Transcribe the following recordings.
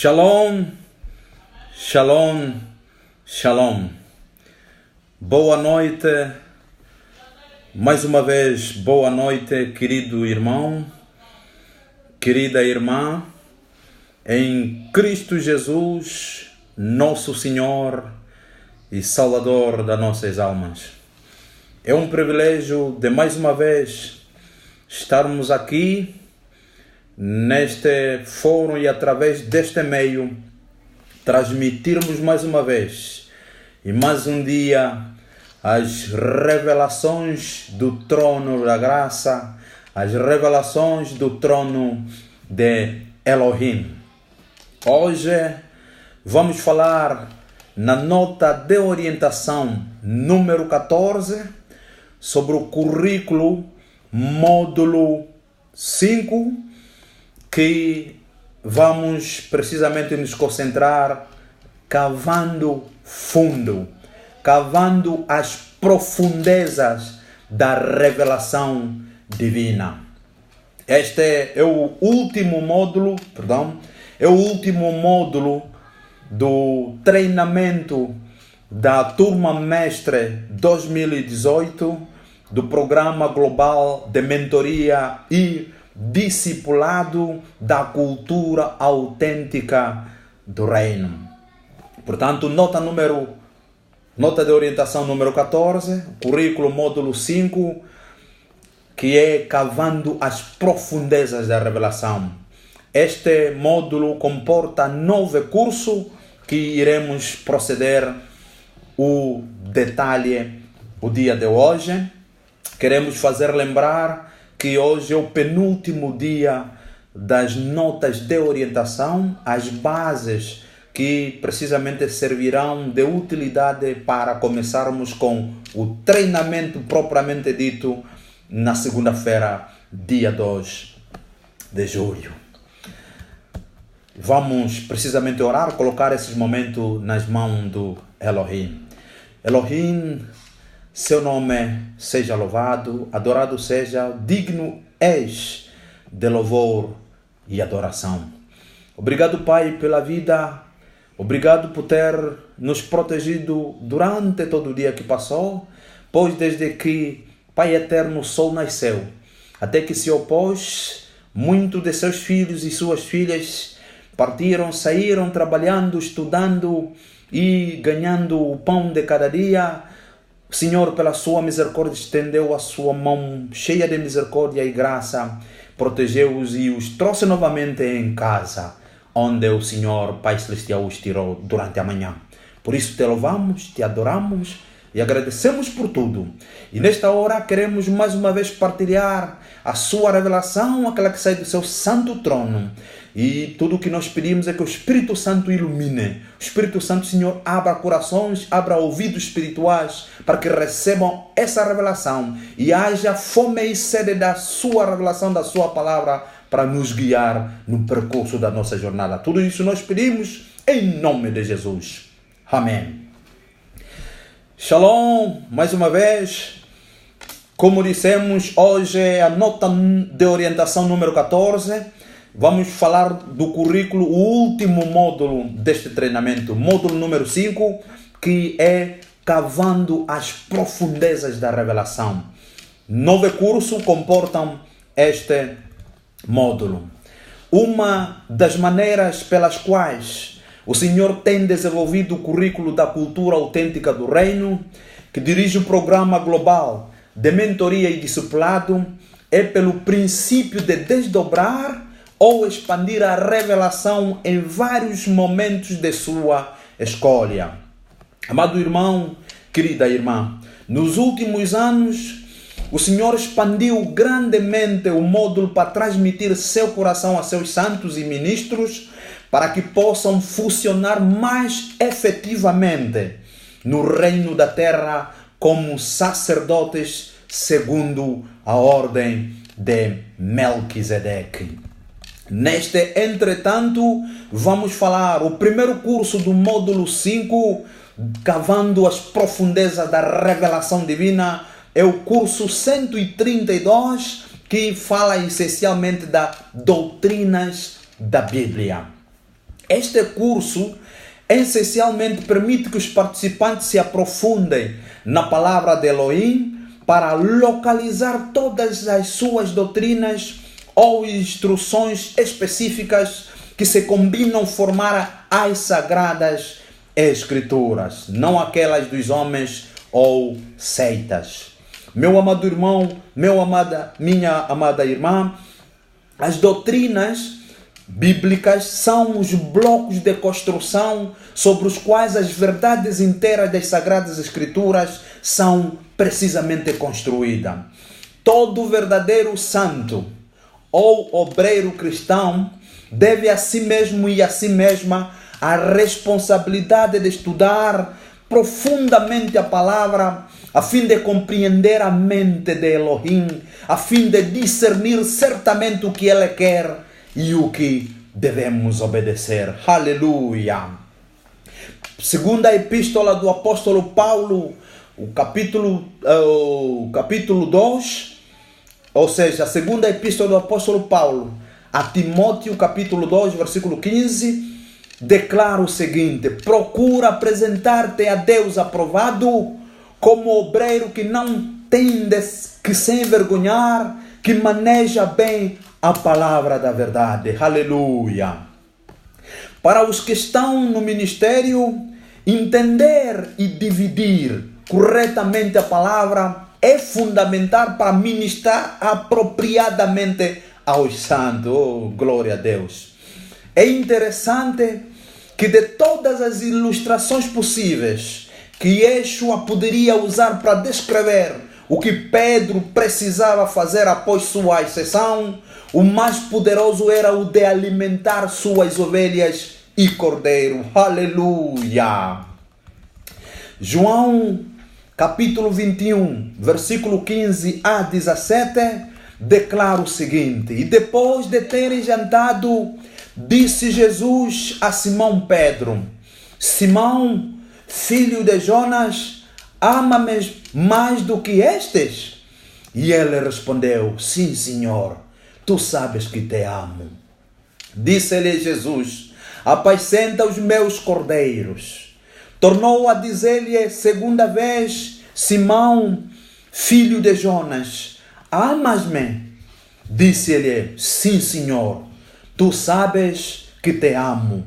Shalom, shalom, shalom. Boa noite, mais uma vez, boa noite, querido irmão, querida irmã, em Cristo Jesus, nosso Senhor e Salvador das nossas almas. É um privilégio de mais uma vez estarmos aqui neste fórum e através deste meio transmitirmos mais uma vez e mais um dia as revelações do trono da graça, as revelações do trono de Elohim. Hoje vamos falar na nota de orientação número 14 sobre o currículo módulo 5, que vamos precisamente nos concentrar cavando fundo, cavando as profundezas da revelação divina. Este é o último módulo, do treinamento da turma mestre 2018 do Programa Global de Mentoria e Discipulado da Cultura Autêntica do Reino. Portanto, nota de orientação número 14, currículo módulo 5, que é Cavando as Profundezas da Revelação. Este módulo comporta 9 cursos que iremos proceder o detalhe o dia de hoje. Queremos fazer lembrar que hoje é o penúltimo dia das notas de orientação, as bases que precisamente servirão de utilidade para começarmos com o treinamento propriamente dito na segunda-feira, dia 2 de julho. Vamos precisamente orar, colocar esses momentos nas mãos do Elohim. Elohim, seu nome seja louvado, adorado seja, digno és de louvor e adoração. Obrigado, Pai, pela vida, obrigado por ter nos protegido durante todo o dia que passou, pois desde que, Pai eterno, o sol nasceu, até que se opôs, muitos de seus filhos e suas filhas partiram, saíram trabalhando, estudando e ganhando o pão de cada dia. O Senhor, pela sua misericórdia, estendeu a sua mão cheia de misericórdia e graça, protegeu-os e os trouxe novamente em casa, onde o Senhor, Pai Celestial, os tirou durante a manhã. Por isso te louvamos, te adoramos e agradecemos por tudo. E nesta hora queremos mais uma vez partilhar a sua revelação, aquela que sai do seu santo trono. E tudo o que nós pedimos é que o Espírito Santo ilumine. O Espírito Santo, Senhor, abra corações, abra ouvidos espirituais para que recebam essa revelação e haja fome e sede da sua revelação, da sua palavra, para nos guiar no percurso da nossa jornada. Tudo isso nós pedimos em nome de Jesus. Amém. Shalom, mais uma vez. Como dissemos, hoje é a nota de orientação número 14. Vamos falar do currículo, o último módulo deste treinamento, módulo número 5, que é Cavando as Profundezas da Revelação. 9 cursos comportam este módulo. Uma das maneiras pelas quais o Senhor tem desenvolvido o currículo da cultura autêntica do reino, que dirige o programa global de mentoria e discipulado, é pelo princípio de desdobrar ou expandir a revelação em vários momentos de sua escolha. Amado irmão, querida irmã, nos últimos anos, o Senhor expandiu grandemente o módulo para transmitir seu coração a seus santos e ministros, para que possam funcionar mais efetivamente no reino da terra como sacerdotes segundo a ordem de Melquisedeque. Neste, entretanto, vamos falar o primeiro curso do módulo 5, Cavando as Profundezas da Revelação Divina, é o curso 132, que fala essencialmente das doutrinas da Bíblia. Este curso essencialmente permite que os participantes se aprofundem na palavra de Elohim para localizar todas as suas doutrinas ou instruções específicas que se combinam formar as sagradas escrituras, não aquelas dos homens ou seitas. Meu amado irmão, minha amada irmã, as doutrinas bíblicas são os blocos de construção sobre os quais as verdades inteiras das Sagradas Escrituras são precisamente construídas. Todo verdadeiro santo ou obreiro cristão deve a si mesmo e a si mesma a responsabilidade de estudar profundamente a palavra, a fim de compreender a mente de Elohim, a fim de discernir certamente o que Ele quer e o que devemos obedecer. Aleluia! Segunda epístola do apóstolo Paulo, o capítulo 2, ou seja, a segunda epístola do apóstolo Paulo a Timóteo, capítulo 2, versículo 15, declara o seguinte: procura apresentar-te a Deus aprovado como obreiro que não tem que se envergonhar, que maneja bem a palavra da verdade. Aleluia! Para os que estão no ministério, entender e dividir corretamente a palavra é fundamental para ministrar apropriadamente aos santos. Oh, glória a Deus! É interessante que de todas as ilustrações possíveis que Yeshua poderia usar para descrever o que Pedro precisava fazer após sua ascensão, o mais poderoso era o de alimentar suas ovelhas e cordeiro. Aleluia! João, capítulo 21, versículo 15 a 17, declara o seguinte: e depois de terem jantado, disse Jesus a Simão Pedro: Simão, filho de Jonas, ama-me mais do que estes? E ele respondeu: sim, Senhor, tu sabes que te amo. Disse-lhe Jesus: apacenta os meus cordeiros. Tornou a dizer-lhe segunda vez: Simão, filho de Jonas, amas-me? Disse-lhe: sim, Senhor, tu sabes que te amo.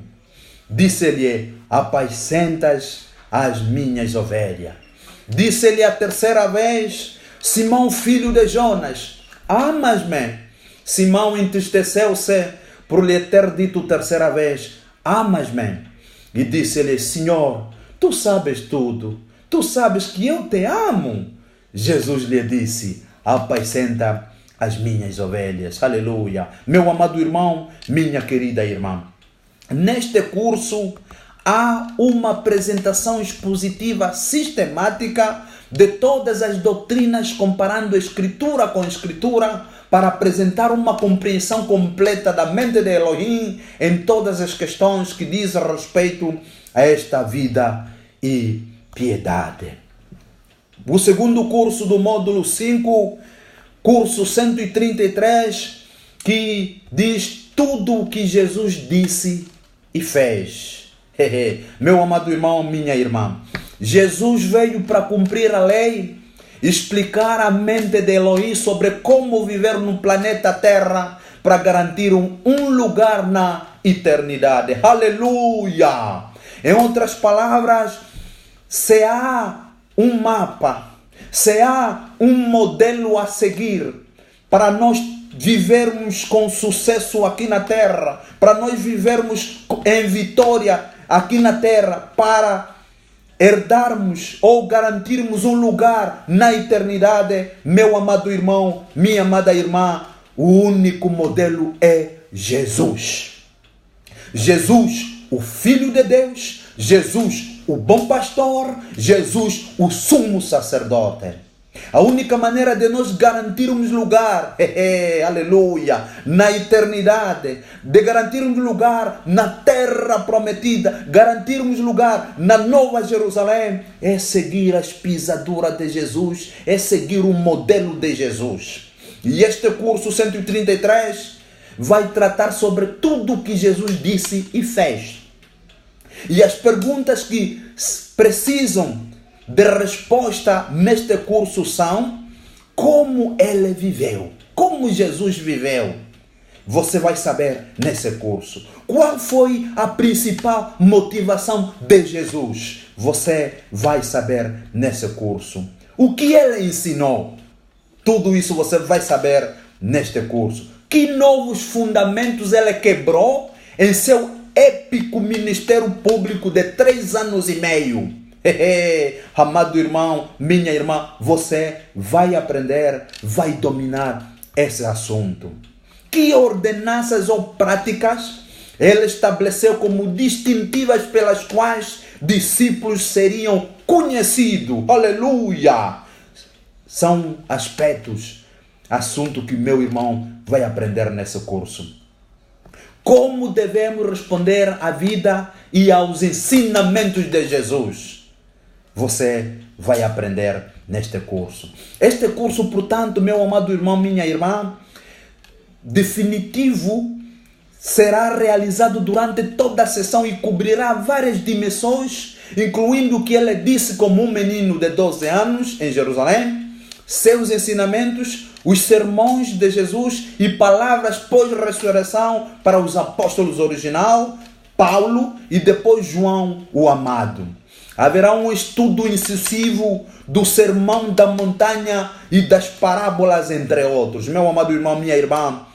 Disse-lhe: apacentas as minhas ovelhas. Disse-lhe a terceira vez: Simão, filho de Jonas, amas-me? Simão entristeceu-se por lhe ter dito terceira vez: amas-me? E disse-lhe: Senhor, tu sabes tudo, tu sabes que eu te amo. Jesus lhe disse: apacenta as minhas ovelhas. Aleluia! Meu amado irmão, minha querida irmã, neste curso há uma apresentação expositiva sistemática de todas as doutrinas, comparando Escritura com Escritura, para apresentar uma compreensão completa da mente de Elohim em todas as questões que dizem respeito a esta vida e piedade. O segundo curso do módulo 5, curso 133, que diz tudo o que Jesus disse e fez. Meu amado irmão, minha irmã, Jesus veio para cumprir a lei, explicar a mente de Elohim sobre como viver no planeta Terra para garantir um lugar na eternidade. Aleluia! Em outras palavras, se há um mapa, se há um modelo a seguir para nós vivermos com sucesso aqui na Terra, para nós vivermos em vitória aqui na Terra, para herdarmos ou garantirmos um lugar na eternidade, meu amado irmão, minha amada irmã, o único modelo é Jesus. Jesus, o Filho de Deus, Jesus, o bom pastor, Jesus, o sumo sacerdote. A única maneira de nós garantirmos lugar, aleluia, na eternidade, de garantirmos lugar na terra prometida, garantirmos lugar na Nova Jerusalém, é seguir as pisaduras de Jesus, é seguir o modelo de Jesus. E este curso 133 vai tratar sobre tudo o que Jesus disse e fez. E as perguntas que precisam de resposta neste curso são: como ele viveu? Como Jesus viveu? Você vai saber nesse curso. Qual foi a principal motivação de Jesus? Você vai saber nesse curso. O que ele ensinou? Tudo isso você vai saber neste curso. Que novos fundamentos ele quebrou em seu épico ministério público de 3 anos e meio? Amado irmão, minha irmã, você vai aprender, vai dominar esse assunto. Que ordenanças ou práticas ele estabeleceu como distintivas pelas quais discípulos seriam conhecidos? Aleluia! São aspectos, assunto que meu irmão vai aprender nesse curso. Como devemos responder à vida e aos ensinamentos de Jesus? Você vai aprender neste curso. Este curso, portanto, meu amado irmão, minha irmã, definitivo, será realizado durante toda a sessão e cobrirá várias dimensões, incluindo o que ele disse como um menino de 12 anos em Jerusalém, seus ensinamentos, os sermões de Jesus e palavras pós-ressurreição para os apóstolos original, Paulo e depois João, o amado. Haverá um estudo incisivo do sermão da montanha e das parábolas, entre outros. Meu amado irmão, minha irmã,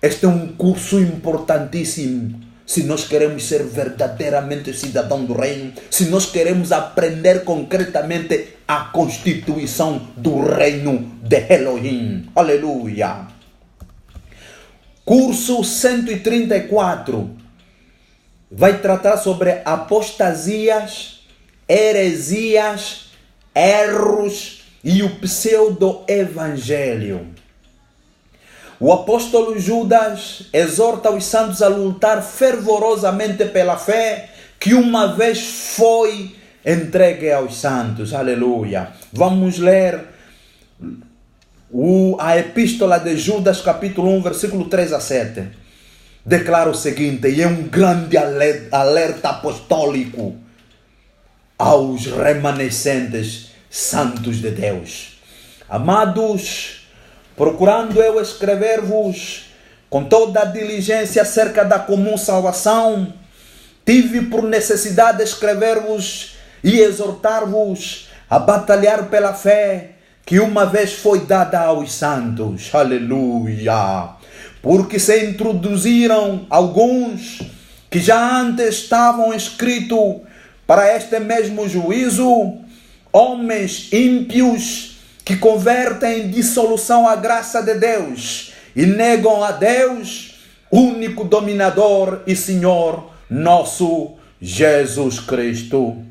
este é um curso importantíssimo. Se nós queremos ser verdadeiramente cidadão do reino, se nós queremos aprender concretamente a constituição do reino de Elohim. Aleluia. Curso 134 vai tratar sobre apostasias, heresias, erros e o pseudo-evangelho. O apóstolo Judas exorta os santos a lutar fervorosamente pela fé que uma vez foi entregue aos santos. Aleluia. Vamos ler a epístola de Judas, capítulo 1, versículo 3 a 7. Declara o seguinte, e é um grande alerta apostólico aos remanescentes santos de Deus. Amados, procurando eu escrever-vos com toda a diligência acerca da comum salvação, tive por necessidade escrever-vos e exortar-vos a batalhar pela fé que uma vez foi dada aos santos. Aleluia! Porque se introduziram alguns que já antes estavam escritos para este mesmo juízo, homens ímpios que convertem em dissolução a graça de Deus e negam a Deus, único dominador e Senhor, nosso Jesus Cristo.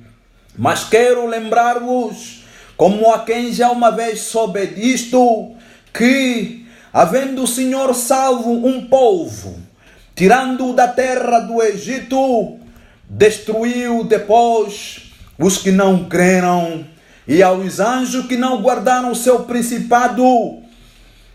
Mas quero lembrar-vos, como a quem já uma vez soube disto, que, havendo o Senhor salvo um povo, tirando-o da terra do Egito, destruiu depois os que não creram, e aos anjos que não guardaram o seu principado,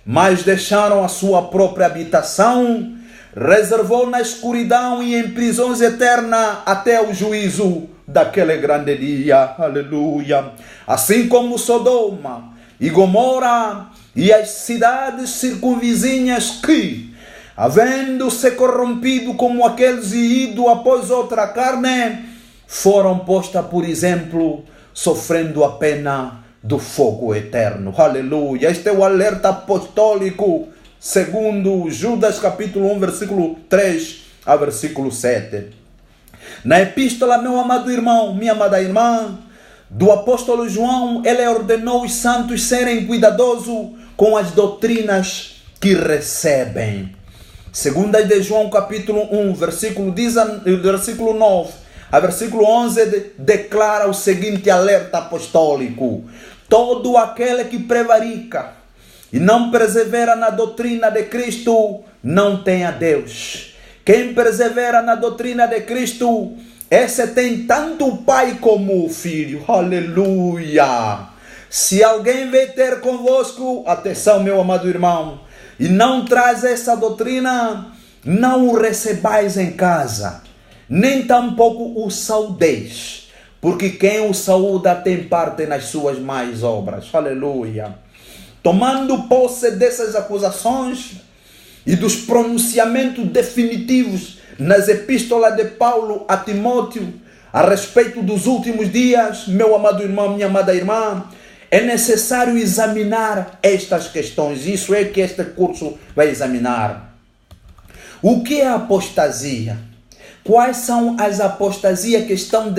mas deixaram a sua própria habitação, reservou na escuridão e em prisões eternas até o juízo daquele grande dia. Aleluia. Assim como Sodoma e Gomorra e as cidades circunvizinhas que, havendo se corrompido como aqueles e ido após outra carne, foram postas, por exemplo, sofrendo a pena do fogo eterno. Aleluia. Este é o alerta apostólico, segundo Judas capítulo 1, versículo 3 a versículo 7. Na epístola, meu amado irmão, minha amada irmã, do apóstolo João, ele ordenou os santos serem cuidadosos com as doutrinas que recebem. Segunda de João capítulo 1, versículo 9 a versículo 11 declara o seguinte alerta apostólico: todo aquele que prevarica e não persevera na doutrina de Cristo não tem a Deus. Quem persevera na doutrina de Cristo, esse tem tanto o Pai como o Filho. Aleluia! Se alguém vem ter convosco, atenção, meu amado irmão, e não traz essa doutrina, não o recebais em casa, nem tampouco o saudeis, porque quem o saúda tem parte nas suas más obras. Aleluia. Tomando posse dessas acusações e dos pronunciamentos definitivos nas epístolas de Paulo a Timóteo a respeito dos últimos dias, meu amado irmão, minha amada irmã, é necessário examinar estas questões. Isso é que este curso vai examinar. O que é apostasia? Quais são as apostasias que estão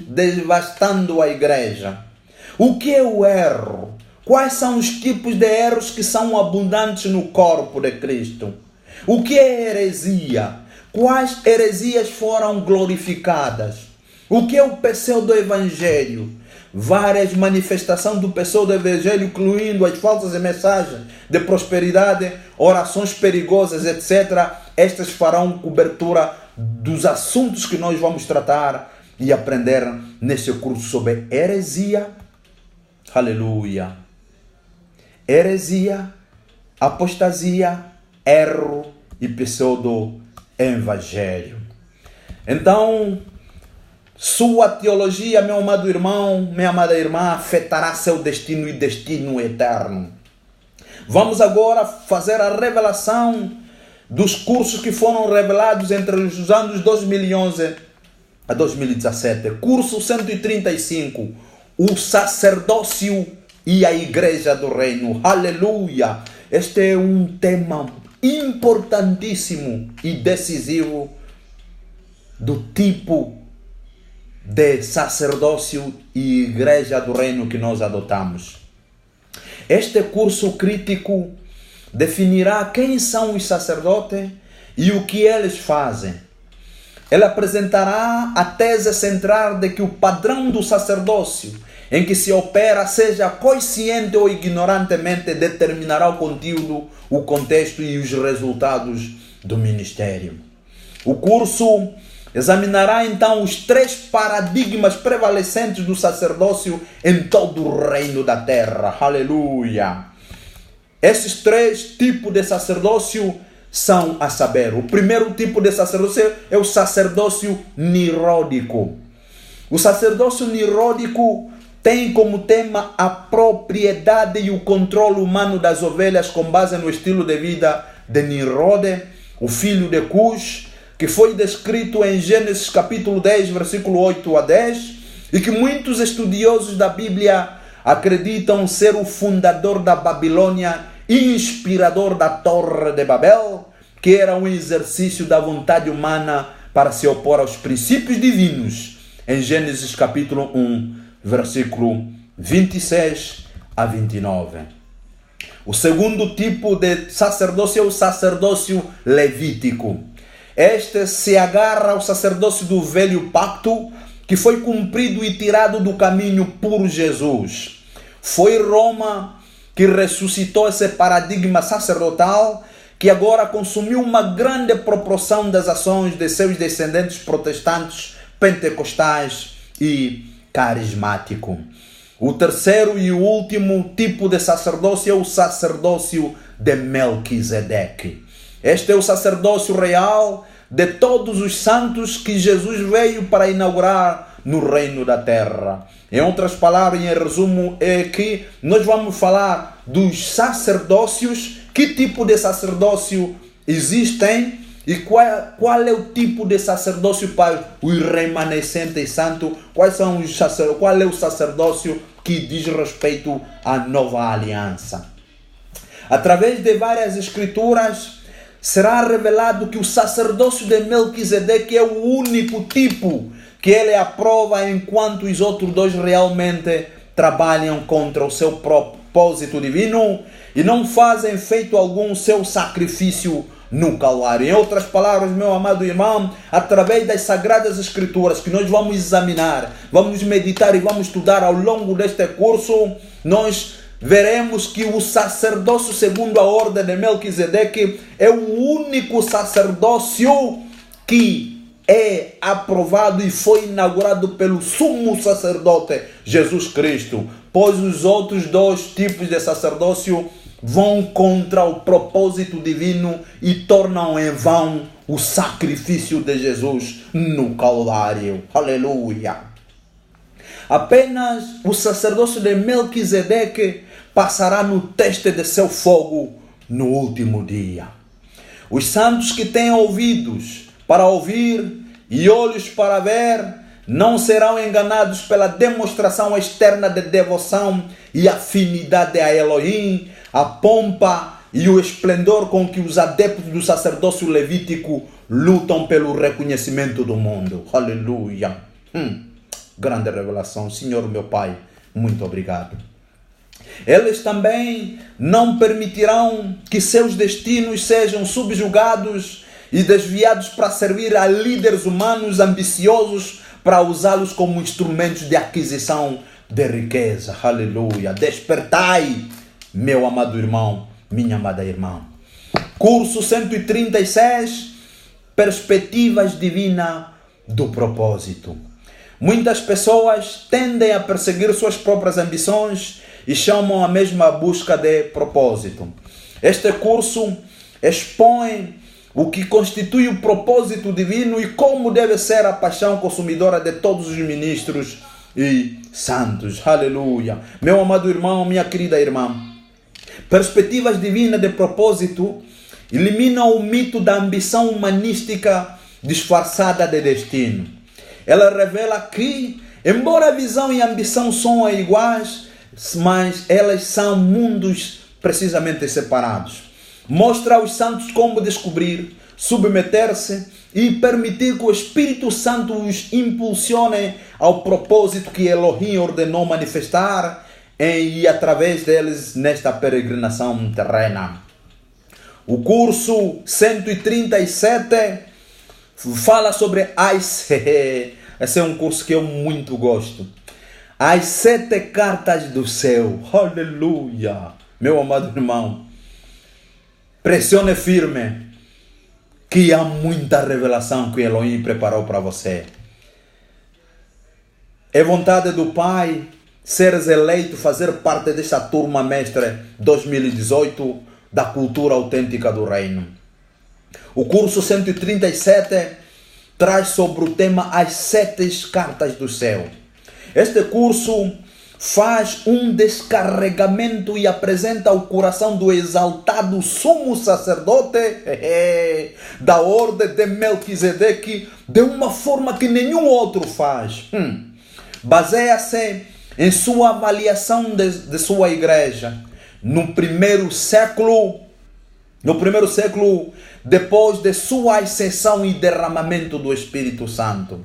devastando a igreja? O que é o erro? Quais são os tipos de erros que são abundantes no corpo de Cristo? O que é heresia? Quais heresias foram glorificadas? O que é o pseudo-evangelho? Várias manifestações do pseudo-evangelho, incluindo as falsas mensagens de prosperidade, orações perigosas, etc. Estas farão cobertura dos assuntos que nós vamos tratar e aprender nesse curso sobre heresia. Aleluia. Heresia, apostasia, erro e pseudo-evangelho. Então, sua teologia, meu amado irmão, minha amada irmã, afetará seu destino e destino eterno. Vamos agora fazer a revelação dos cursos que foram revelados entre os anos 2011 a 2017. Curso 135, o sacerdócio e a igreja do reino. Aleluia! Este é um tema importantíssimo e decisivo do tipo de sacerdócio e igreja do reino que nós adotamos. Este curso crítico definirá quem são os sacerdotes e o que eles fazem. Ele apresentará a tese central de que o padrão do sacerdócio em que se opera, seja consciente ou ignorantemente, determinará o conteúdo, o contexto e os resultados do ministério. O curso examinará então os 3 paradigmas prevalecentes do sacerdócio em todo o reino da terra. Aleluia! Esses 3 tipos de sacerdócio são, a saber, o primeiro tipo de sacerdócio é o sacerdócio niródico. O sacerdócio niródico tem como tema a propriedade e o controle humano das ovelhas com base no estilo de vida de Nimrod, o filho de Cush, que foi descrito em Gênesis capítulo 10, versículo 8 a 10, e que muitos estudiosos da Bíblia acreditam ser o fundador da Babilônia e inspirador da Torre de Babel, que era um exercício da vontade humana para se opor aos princípios divinos, em Gênesis capítulo 1, versículo 26 a 29. O segundo tipo de sacerdócio é o sacerdócio levítico. Este se agarra ao sacerdócio do velho pacto, que foi cumprido e tirado do caminho por Jesus. Foi Roma que ressuscitou esse paradigma sacerdotal, que agora consumiu uma grande proporção das ações de seus descendentes protestantes, pentecostais e carismático. O terceiro e último tipo de sacerdócio é o sacerdócio de Melquisedeque. Este é o sacerdócio real de todos os santos que Jesus veio para inaugurar no reino da terra. Em outras palavras, em resumo, é que nós vamos falar dos sacerdócios, que tipo de sacerdócio existem e qual é o tipo de sacerdócio para os remanescentes santos, qual é o sacerdócio que diz respeito à nova aliança. Através de várias escrituras, será revelado que o sacerdócio de Melquisedeque é o único tipo que ele aprova, enquanto os outros 2 realmente trabalham contra o seu propósito divino e não fazem feito algum seu sacrifício no Calvário. Em outras palavras, meu amado irmão, através das Sagradas Escrituras que nós vamos examinar, vamos meditar e vamos estudar ao longo deste curso, nós veremos que o sacerdócio segundo a ordem de Melquisedeque é o único sacerdócio que é aprovado e foi inaugurado pelo sumo sacerdote Jesus Cristo, pois os outros 2 tipos de sacerdócio vão contra o propósito divino e tornam em vão o sacrifício de Jesus no Calvário. Aleluia! Apenas o sacerdócio de Melquisedeque passará no teste de seu fogo no último dia. Os santos que têm ouvidos para ouvir e olhos para ver não serão enganados pela demonstração externa de devoção e afinidade a Elohim, a pompa e o esplendor com que os adeptos do sacerdócio levítico lutam pelo reconhecimento do mundo. Aleluia! Grande revelação. Senhor meu Pai, muito obrigado. Eles também não permitirão que seus destinos sejam subjugados e desviados para servir a líderes humanos ambiciosos para usá-los como instrumentos de aquisição de riqueza. Aleluia. Despertai, meu amado irmão, minha amada irmã. Curso 136, Perspectivas Divinas do Propósito. Muitas pessoas tendem a perseguir suas próprias ambições e chamam a mesma busca de propósito. Este curso expõe o que constitui o propósito divino e como deve ser a paixão consumidora de todos os ministros e santos. Aleluia. Meu amado irmão, minha querida irmã, perspectivas divinas de propósito eliminam o mito da ambição humanística disfarçada de destino. Ela revela que, embora a visão e a ambição são iguais, mas elas são mundos precisamente separados. Mostra aos santos como descobrir, submeter-se e permitir que o Espírito Santo os impulsione ao propósito que Elohim ordenou manifestar e através deles nesta peregrinação terrena. O curso 137 fala sobre esse é um curso que eu muito gosto. As 7 cartas do céu. Aleluia! Meu amado irmão, pressione firme que há muita revelação que Elohim preparou para você. É vontade do Pai seres eleito, fazer parte desta turma mestre 2018 da cultura autêntica do reino. O curso 137 traz sobre o tema as 7 cartas do céu. Este curso faz um descarregamento e apresenta o coração do exaltado sumo sacerdote da ordem de Melquisedeque de uma forma que nenhum outro faz. Baseia-se em sua avaliação de sua igreja no primeiro século depois de sua ascensão e derramamento do Espírito Santo.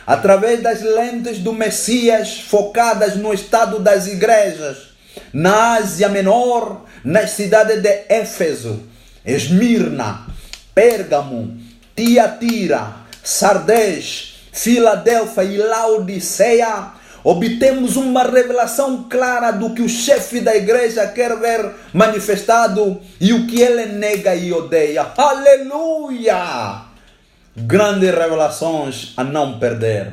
Através das lentes do Messias focadas no estado das igrejas na Ásia Menor, nas cidades de Éfeso, Esmirna, Pérgamo, Tiatira, Sardis, Filadélfia e Laodiceia, obtemos uma revelação clara do que o chefe da igreja quer ver manifestado e o que ele nega e odeia. Aleluia! Grandes revelações a não perder.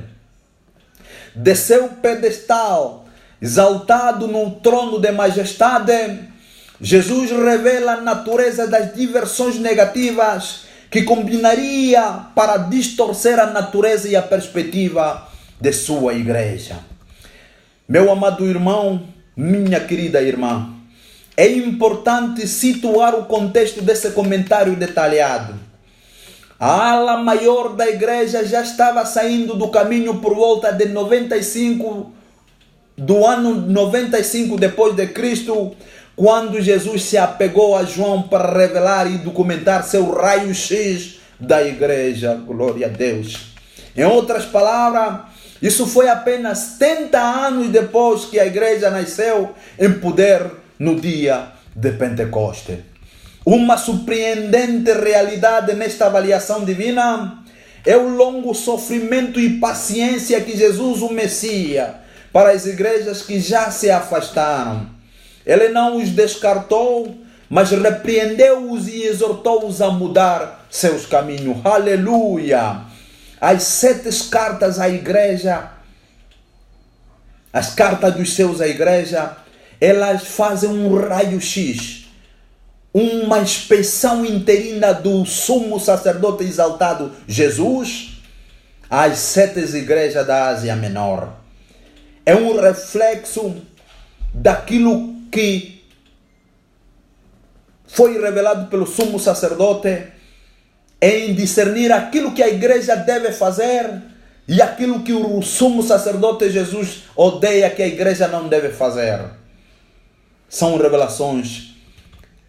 De seu pedestal, exaltado no trono de majestade, Jesus revela a natureza das diversões negativas que combinaria para distorcer a natureza e a perspectiva de sua igreja. Meu amado irmão, minha querida irmã, é importante situar o contexto desse comentário detalhado. A ala maior da igreja já estava saindo do caminho por volta de do ano 95 depois de Cristo, quando Jesus se apegou a João para revelar e documentar seu raio-x da igreja. Glória a Deus. Em outras palavras, isso foi apenas 70 anos depois que a igreja nasceu em poder no dia de Pentecostes. Uma surpreendente realidade nesta avaliação divina é o longo sofrimento e paciência que Jesus, o Messias, para as igrejas que já se afastaram. Ele não os descartou, mas repreendeu-os e exortou-os a mudar seus caminhos. Aleluia! As 7 cartas à igreja, as cartas dos céus à igreja, elas fazem um raio-x uma inspeção interina do sumo sacerdote exaltado Jesus às 7 igrejas da Ásia Menor. É um reflexo daquilo que foi revelado pelo sumo sacerdote em discernir aquilo que a igreja deve fazer e aquilo que o sumo sacerdote Jesus odeia que a igreja não deve fazer. São revelações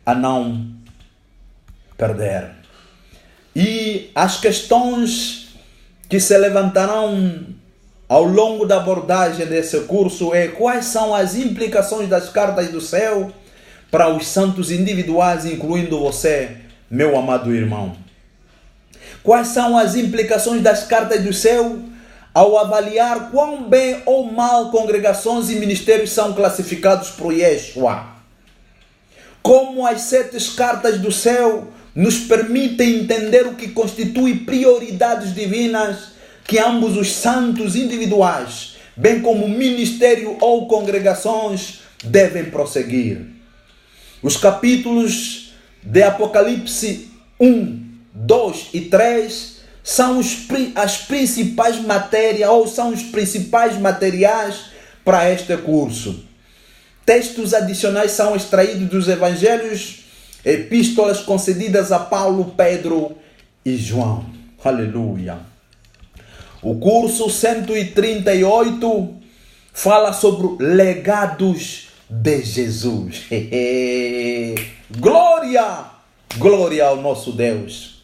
a não perder. E as questões que se levantarão ao longo da abordagem desse curso é quais são as implicações das cartas do céu para os santos individuais, incluindo você, meu amado irmão. Quais são as implicações das cartas do céu ao avaliar quão bem ou mal congregações e ministérios são classificados por Yeshua? Como as 7 cartas do céu nos permitem entender o que constitui prioridades divinas que ambos os santos individuais, bem como ministério ou congregações, devem prosseguir. Os capítulos de Apocalipse 1, 2 e 3 são as principais matérias ou são os principais materiais para este curso. Textos adicionais são extraídos dos evangelhos, epístolas concedidas a Paulo, Pedro e João. Aleluia. O curso 138 fala sobre legados de Jesus. Glória! Glória ao nosso Deus.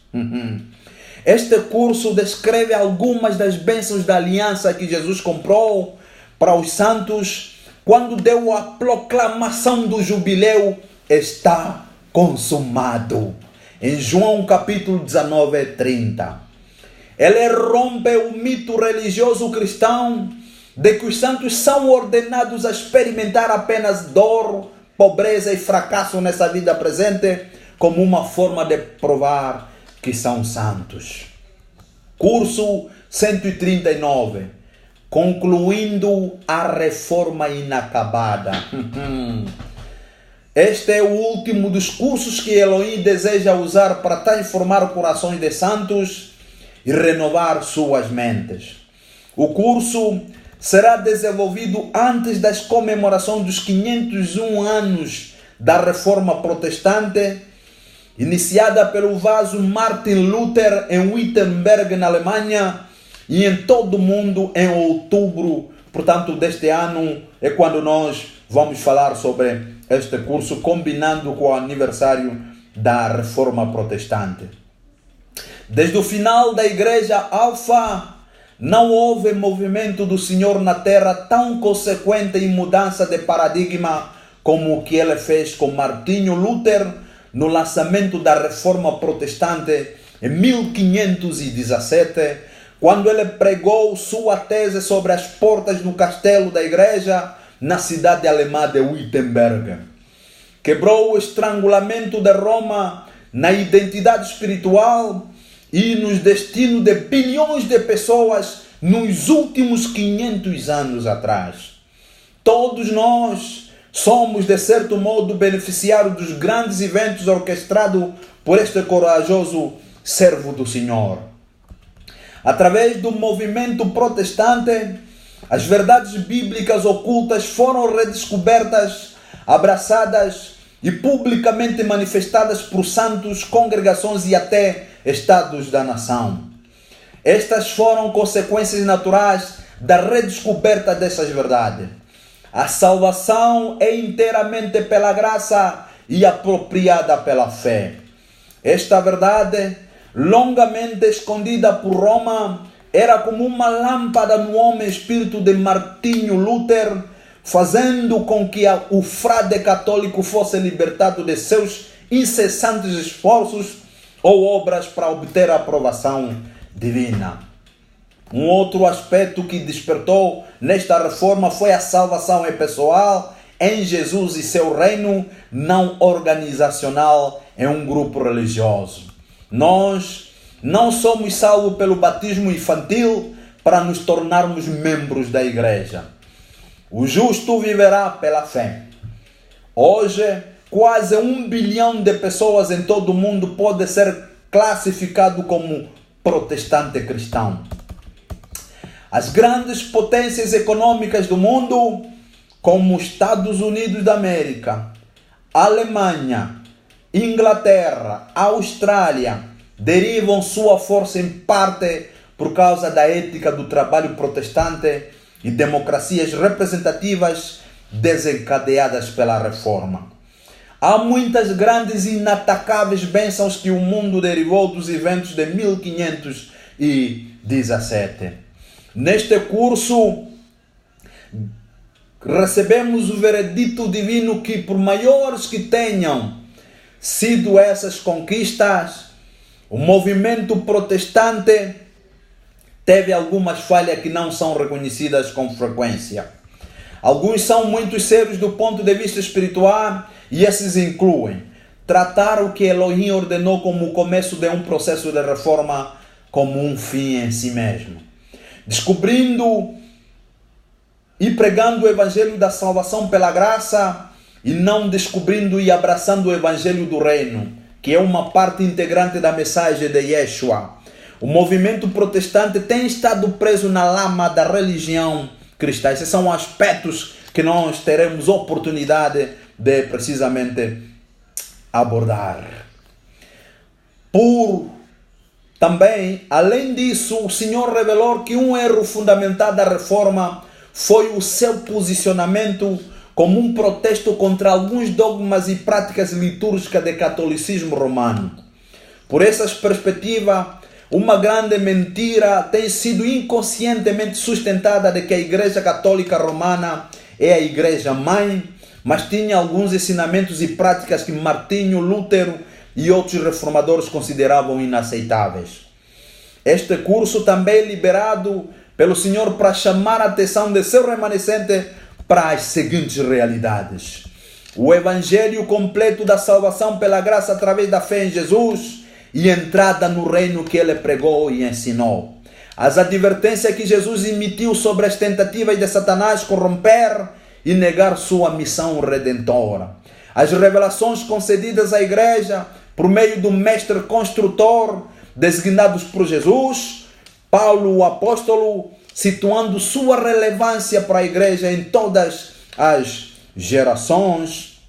Este curso descreve algumas das bênçãos da aliança que Jesus comprou para os santos quando deu a proclamação do jubileu: está consumado. Em João capítulo 19, 30. Ele rompe o mito religioso cristão de que os santos são ordenados a experimentar apenas dor, pobreza e fracasso nessa vida presente como uma forma de provar que são santos. Curso 139. Concluindo a reforma inacabada. Este é o último dos cursos que Elohim deseja usar para transformar corações de santos e renovar suas mentes. O curso será desenvolvido antes das comemorações dos 501 anos da Reforma Protestante, iniciada pelo vaso Martin Luther em Wittenberg, na Alemanha, e em todo o mundo em outubro, portanto, deste ano é quando nós vamos falar sobre este curso, combinando com o aniversário da Reforma Protestante. Desde o final da Igreja Alfa, não houve movimento do Senhor na terra tão consequente em mudança de paradigma como o que ele fez com Martinho Luther no lançamento da Reforma Protestante em 1517, quando ele pregou sua tese sobre as portas do castelo da igreja na cidade alemã de Wittenberg. Quebrou o estrangulamento de Roma na identidade espiritual e nos destinos de bilhões de pessoas nos últimos 500 anos atrás. Todos nós somos, de certo modo, beneficiários dos grandes eventos orquestrados por este corajoso servo do Senhor. Através do movimento protestante, as verdades bíblicas ocultas foram redescobertas, abraçadas e publicamente manifestadas por santos, congregações e até estados da nação. Estas foram consequências naturais da redescoberta dessas verdades. A salvação é inteiramente pela graça e apropriada pela fé. Esta verdade, longamente escondida por Roma, era como uma lâmpada no homem espírito de Martinho Luther, fazendo com que o frade católico fosse libertado de seus incessantes esforços ou obras para obter a aprovação divina. Um outro aspecto que despertou nesta reforma foi a salvação pessoal em Jesus e seu reino, não organizacional em um grupo religioso. Nós não somos salvos pelo batismo infantil para nos tornarmos membros da igreja. O justo viverá pela fé. Hoje, quase 1 bilhão de pessoas em todo o mundo pode ser classificado como protestante cristão. As grandes potências econômicas do mundo, como Estados Unidos da América, Alemanha, Inglaterra, Austrália, derivam sua força em parte por causa da ética do trabalho protestante e democracias representativas desencadeadas pela reforma. Há muitas grandes e inatacáveis bênçãos que o mundo derivou dos eventos de 1517. Neste curso, recebemos o veredito divino que, por maiores que tenham sido essas conquistas, o movimento protestante teve algumas falhas que não são reconhecidas com frequência. Alguns são muito sérios do ponto de vista espiritual e esses incluem tratar o que Elohim ordenou como o começo de um processo de reforma como um fim em si mesmo. Descobrindo e pregando o evangelho da salvação pela graça e não descobrindo e abraçando o evangelho do reino, que é uma parte integrante da mensagem de Yeshua. O movimento protestante tem estado preso na lama da religião cristã. Esses são aspectos que nós teremos oportunidade de precisamente abordar. Também, além disso, o Senhor revelou que um erro fundamental da reforma foi o seu posicionamento como um protesto contra alguns dogmas e práticas litúrgicas do catolicismo romano. Por essa perspectiva, uma grande mentira tem sido inconscientemente sustentada de que a Igreja Católica Romana é a Igreja Mãe, mas tinha alguns ensinamentos e práticas que Martinho, Lutero e outros reformadores consideravam inaceitáveis. Este curso também é liberado pelo Senhor para chamar a atenção de seu remanescente para as seguintes realidades: o Evangelho completo da salvação pela graça através da fé em Jesus e entrada no reino que ele pregou e ensinou. As advertências que Jesus emitiu sobre as tentativas de Satanás corromper e negar sua missão redentora. As revelações concedidas à igreja por meio do mestre construtor, designados por Jesus, Paulo o apóstolo, situando sua relevância para a igreja em todas as gerações,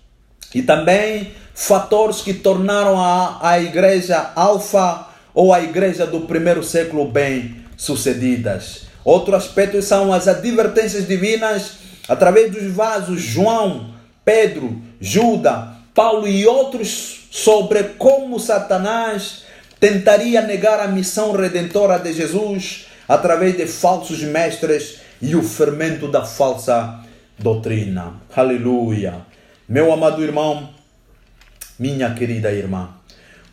e também fatores que tornaram a igreja alfa ou a igreja do primeiro século bem sucedidas. Outro aspecto são as advertências divinas através dos vasos João, Pedro, Judas, Paulo e outros sobre como Satanás tentaria negar a missão redentora de Jesus através de falsos mestres e o fermento da falsa doutrina. Aleluia! Meu amado irmão, minha querida irmã,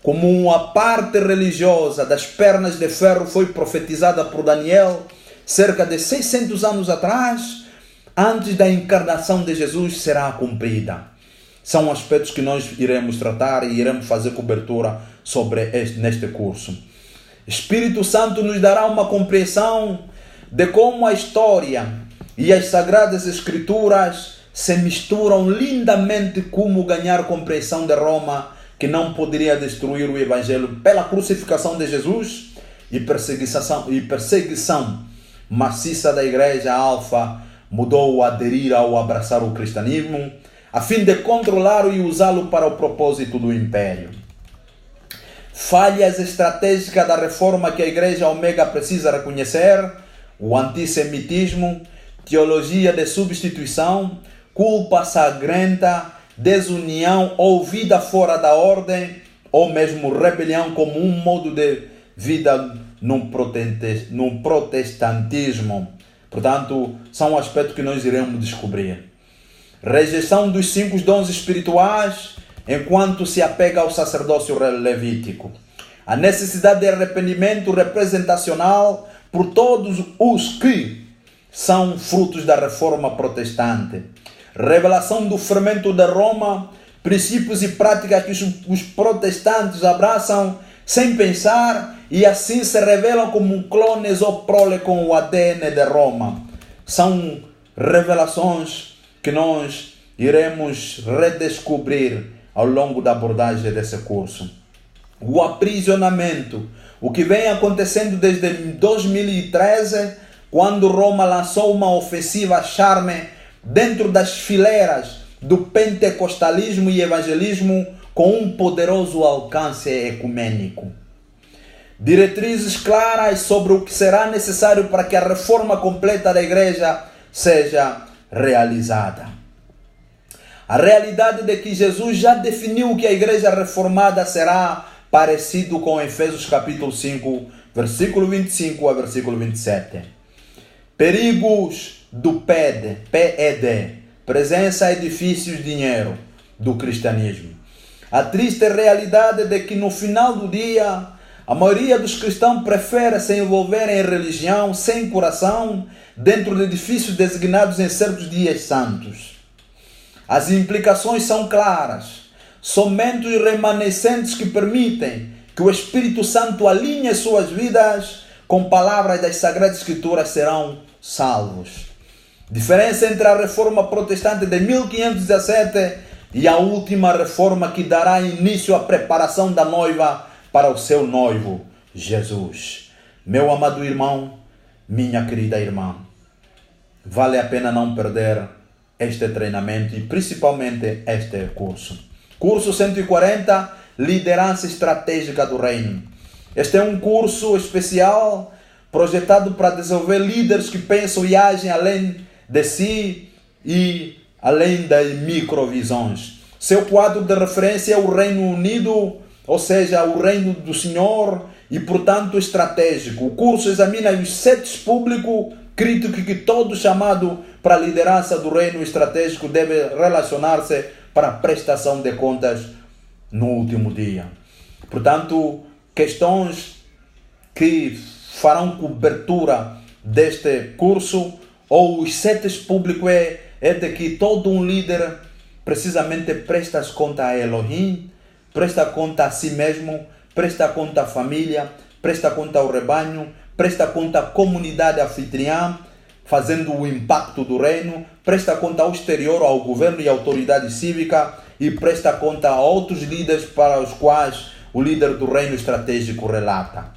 como uma parte religiosa das pernas de ferro foi profetizada por Daniel cerca de 600 anos atrás, antes da encarnação de Jesus será cumprida. São aspectos que nós iremos tratar e iremos fazer cobertura sobre neste curso. Espírito Santo nos dará uma compreensão de como a história e as Sagradas Escrituras se misturam lindamente, como ganhar compreensão de Roma, que não poderia destruir o Evangelho pela crucificação de Jesus e perseguição maciça da igreja alfa, mudou a aderir ao abraçar o cristianismo, a fim de controlá-lo e usá-lo para o propósito do império. Falhas estratégicas da reforma que a igreja Omega precisa reconhecer: o antissemitismo, teologia de substituição, culpa sangrenta, desunião ou vida fora da ordem, ou mesmo rebelião como um modo de vida no protestantismo. Portanto, são aspectos que nós iremos descobrir. Rejeição dos 5 dons espirituais enquanto se apega ao sacerdócio levítico. A necessidade de arrependimento representacional por todos os que são frutos da reforma protestante. Revelação do fermento de Roma, princípios e práticas que os protestantes abraçam sem pensar e assim se revelam como clones ou prole com o ADN de Roma. São revelações que nós iremos redescobrir ao longo da abordagem desse curso. O aprisionamento, o que vem acontecendo desde 2013, quando Roma lançou uma ofensiva charme dentro das fileiras do pentecostalismo e evangelismo com um poderoso alcance ecumênico. Diretrizes claras sobre o que será necessário para que a reforma completa da igreja seja realizada. A realidade de que Jesus já definiu que a igreja reformada será parecido com Efésios capítulo 5, versículo 25 a versículo 27. Perigos do PED, presença, edifícios, dinheiro, do cristianismo. A triste realidade de que no final do dia, a maioria dos cristãos prefere se envolver em religião sem coração dentro de edifícios designados em certos dias santos. As implicações são claras. Somente os remanescentes que permitem que o Espírito Santo alinhe suas vidas com palavras das Sagradas Escrituras serão salvos. Diferença entre a reforma protestante de 1517 e a última reforma que dará início à preparação da noiva para o seu noivo, Jesus. Meu amado irmão, minha querida irmã, vale a pena não perder este treinamento e principalmente este curso. Curso 140, Liderança Estratégica do Reino. Este é um curso especial projetado para desenvolver líderes que pensam e agem além de si e além das microvisões. Seu quadro de referência é o Reino Unido, ou seja, o Reino do Senhor e, portanto, estratégico. O curso examina os setos público crítico que todo chamado para a liderança do reino estratégico deve relacionar-se para a prestação de contas no último dia. Portanto, questões que farão cobertura deste curso ou os setes públicos é de que todo um líder precisamente presta conta a Elohim, presta conta a si mesmo, presta conta à família, presta conta ao rebanho, presta conta à comunidade anfitriã, fazendo o impacto do reino, presta conta ao exterior, ao governo e à autoridade cívica e presta conta a outros líderes para os quais o líder do reino estratégico relata.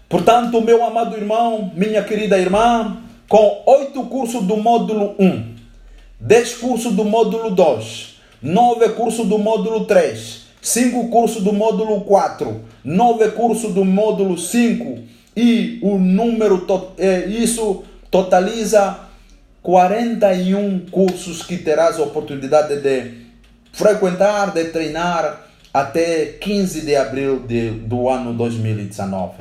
Portanto, meu amado irmão, minha querida irmã, com 8 cursos do módulo 1, 10 cursos do módulo 2, 9 cursos do módulo 3, 5 cursos do módulo 4, 9 cursos do módulo 5 e o número, isso totaliza 41 cursos que terás a oportunidade de frequentar, de treinar até 15 de abril do ano 2019.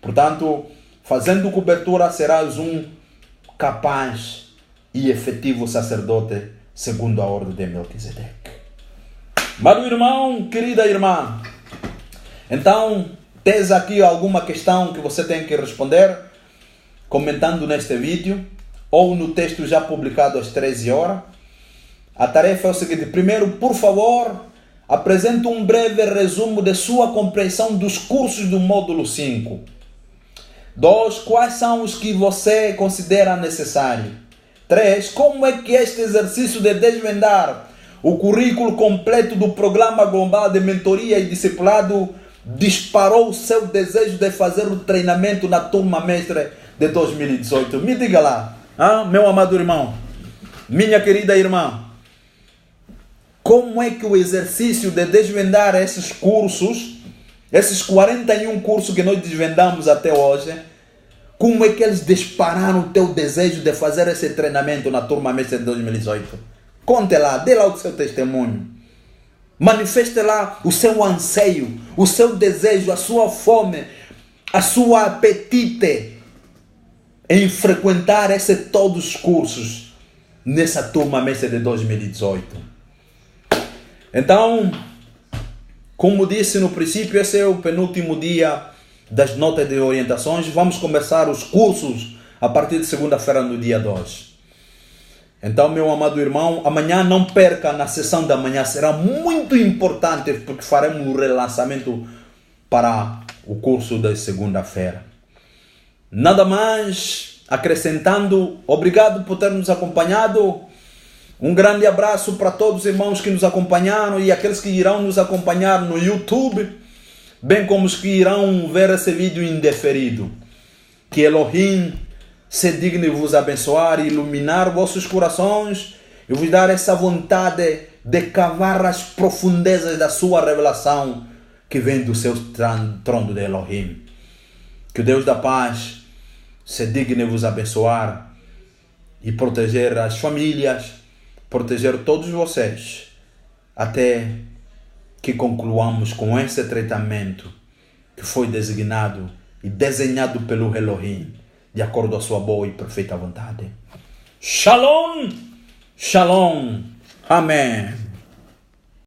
Portanto, fazendo cobertura serás um capaz e efetivo sacerdote segundo a ordem de Melquisedeque. Meu irmão, querida irmã, então tens aqui alguma questão que você tem que responder comentando neste vídeo ou no texto já publicado às 13 horas. A tarefa é o seguinte: primeiro, por favor, apresente um breve resumo de sua compreensão dos cursos do módulo 5. 2. Quais são os que você considera necessário? 3. Como é que este exercício de desvendar o currículo completo do Programa Global de Mentoria e Discipulado disparou o seu desejo de fazer o treinamento na turma mestre de 2018? Me diga lá, meu amado irmão, minha querida irmã, como é que o exercício de desvendar esses cursos, esses 41 cursos que nós desvendamos até hoje, como é que eles dispararam o teu desejo de fazer esse treinamento na turma mestre de 2018? Conte lá, dê lá o seu testemunho. Manifeste lá o seu anseio, o seu desejo, a sua fome, a sua apetite em frequentar todos os cursos nessa turma mestre de 2018. Então, como disse no princípio, esse é o penúltimo dia das notas de orientações. Vamos começar os cursos a partir de segunda-feira, no dia 2. Então, meu amado irmão, amanhã não perca na sessão da manhã, será muito importante porque faremos o relançamento para o curso da segunda-feira. Nada mais, acrescentando, obrigado por ter nos acompanhado. Um grande abraço para todos os irmãos que nos acompanharam e aqueles que irão nos acompanhar no YouTube, bem como os que irão ver esse vídeo indeferido. Que Elohim se digne vos abençoar e iluminar vossos corações e vos dar essa vontade de cavar as profundezas da sua revelação que vem do seu trono de Elohim. Que o Deus da paz se digne vos abençoar e proteger as famílias, proteger todos vocês, até que concluamos com esse tratamento que foi designado e desenhado pelo Elohim, de acordo com a sua boa e perfeita vontade. Shalom, shalom, amém.